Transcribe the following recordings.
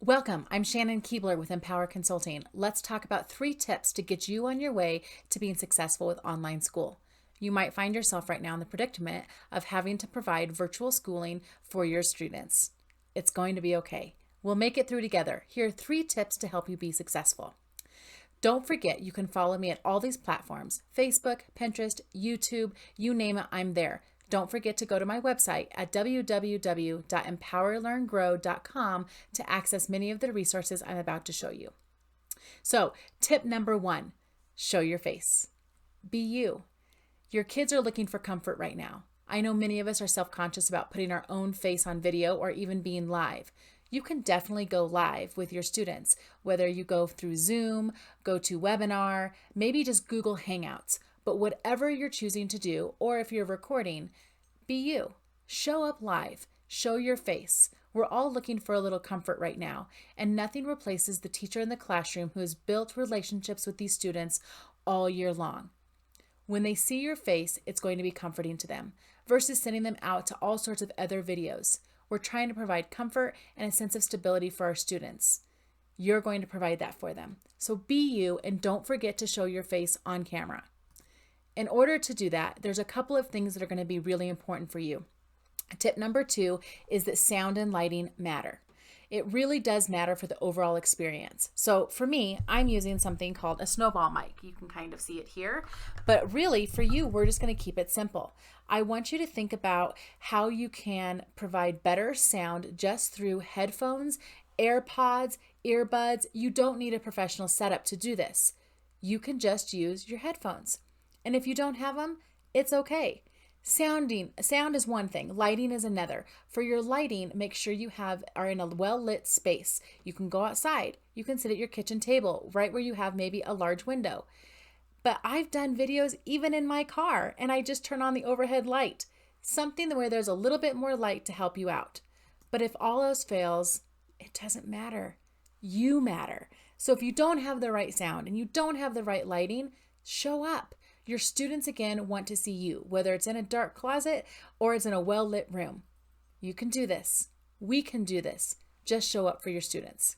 Welcome. I'm Shannon Keebler with Empower Consulting. Let's talk about 3 tips to get you on your way to being successful with online school. You might find yourself right now in the predicament of having to provide virtual schooling for your students. It's going to be okay. We'll make it through together. Here are 3 tips to help you be successful. Don't forget, you can follow me at all these platforms: Facebook, Pinterest, YouTube, you name it, I'm there. Don't forget to go to my website at www.empowerlearngrow.com to access many of the resources I'm about to show you. So, tip number 1, show your face. Be you. Your kids are looking for comfort right now. I know many of us are self-conscious about putting our own face on video or even being live. You can definitely go live with your students, whether you go through Zoom, go to webinar, maybe just Google Hangouts. But whatever you're choosing to do, or if you're recording, be you. Show up live. Show your face. We're all looking for a little comfort right now, and nothing replaces the teacher in the classroom who has built relationships with these students all year long. When they see your face, it's going to be comforting to them versus sending them out to all sorts of other videos. We're trying to provide comfort and a sense of stability for our students. You're going to provide that for them. So be you, and don't forget to show your face on camera. In order to do that, there's a couple of things that are going to be really important for you. Tip number 2 is that sound and lighting matter. It really does matter for the overall experience. So for me, I'm using something called a snowball mic. You can kind of see it here, but really for you, we're just going to keep it simple. I want you to think about how you can provide better sound just through headphones, AirPods, earbuds. You don't need a professional setup to do this. You can just use your headphones. And if you don't have them, it's okay. Sound is one thing, lighting is another. For your lighting, make sure you are in a well-lit space. You can go outside. You can sit at your kitchen table, right where you have maybe a large window. But I've done videos even in my car, and I just turn on the overhead light. Something where there's a little bit more light to help you out. But if all else fails, it doesn't matter. You matter. So if you don't have the right sound and you don't have the right lighting, show up. Your students, again, want to see you, whether it's in a dark closet or it's in a well-lit room. You can do this. We can do this. Just show up for your students.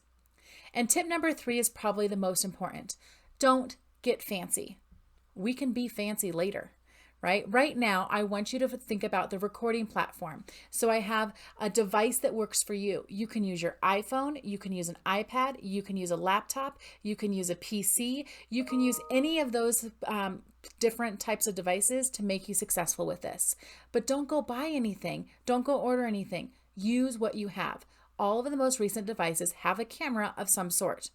And tip number 3 is probably the most important. Don't get fancy. We can be fancy later, right? Right now, I want you to think about the recording platform. So I have a device that works for you. You can use your iPhone, you can use an iPad, you can use a laptop, you can use a PC, you can use any of those different types of devices to make you successful with this. But don't go buy anything. Don't go order anything. Use what you have. All of the most recent devices have a camera of some sort.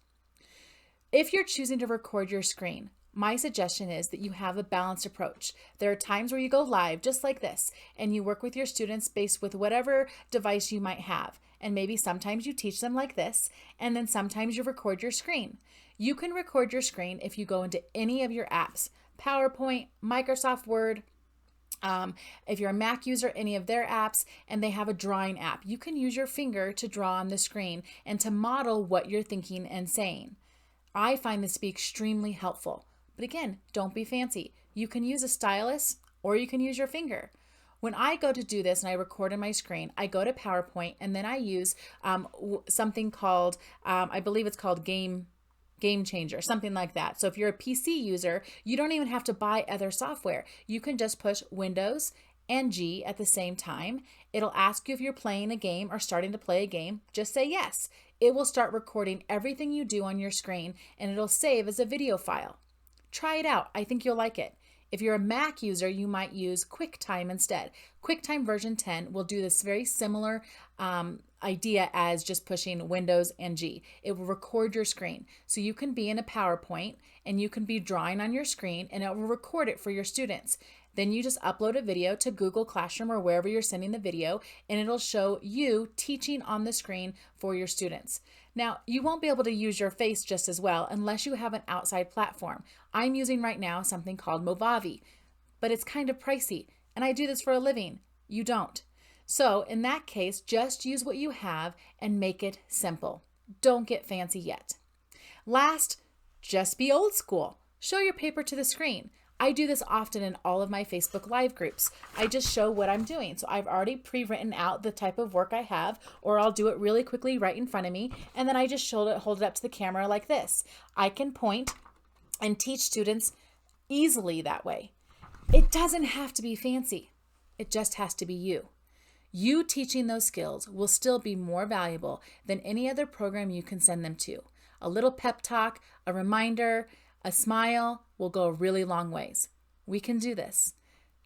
If you're choosing to record your screen, my suggestion is that you have a balanced approach. There are times where you go live just like this, and you work with your students based with whatever device you might have. And maybe sometimes you teach them like this, and then sometimes you record your screen. You can record your screen if you go into any of your apps: PowerPoint, Microsoft Word. If you're a Mac user, any of their apps, and they have a drawing app, you can use your finger to draw on the screen and to model what you're thinking and saying. I find this to be extremely helpful. But again, don't be fancy. You can use a stylus or you can use your finger. When I go to do this and I record on my screen, I go to PowerPoint and then I use something called, I believe it's called Game Changer, something like that. So if you're a PC user, you don't even have to buy other software. You can just push Windows and G at the same time. It'll ask you if you're playing a game or starting to play a game. Just say yes. It will start recording everything you do on your screen, and it'll save as a video file. Try it out. I think you'll like it. If you're a Mac user, you might use QuickTime instead. QuickTime version 10 will do this very similar idea as just pushing Windows and G. It will record your screen. So you can be in a PowerPoint and you can be drawing on your screen, and it will record it for your students. Then you just upload a video to Google Classroom or wherever you're sending the video, and it'll show you teaching on the screen for your students. Now, you won't be able to use your face just as well unless you have an outside platform. I'm using right now something called Movavi, but it's kind of pricey, and I do this for a living. You don't. So in that case, just use what you have and make it simple. Don't get fancy yet. Last, just be old school. Show your paper to the screen. I do this often in all of my Facebook Live groups. I just show what I'm doing. So I've already pre-written out the type of work I have, or I'll do it really quickly right in front of me. And then I just hold it up to the camera like this. I can point and teach students easily that way. It doesn't have to be fancy. It just has to be you. You teaching those skills will still be more valuable than any other program you can send them to. A little pep talk, a reminder, a smile will go a really long ways. We can do this.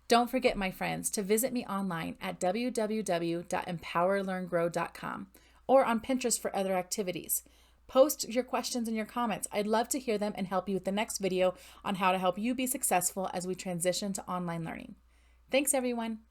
Don't forget, my friends, to visit me online at www.empowerlearngrow.com or on Pinterest for other activities. Post your questions and your comments. I'd love to hear them and help you with the next video on how to help you be successful as we transition to online learning. Thanks, everyone.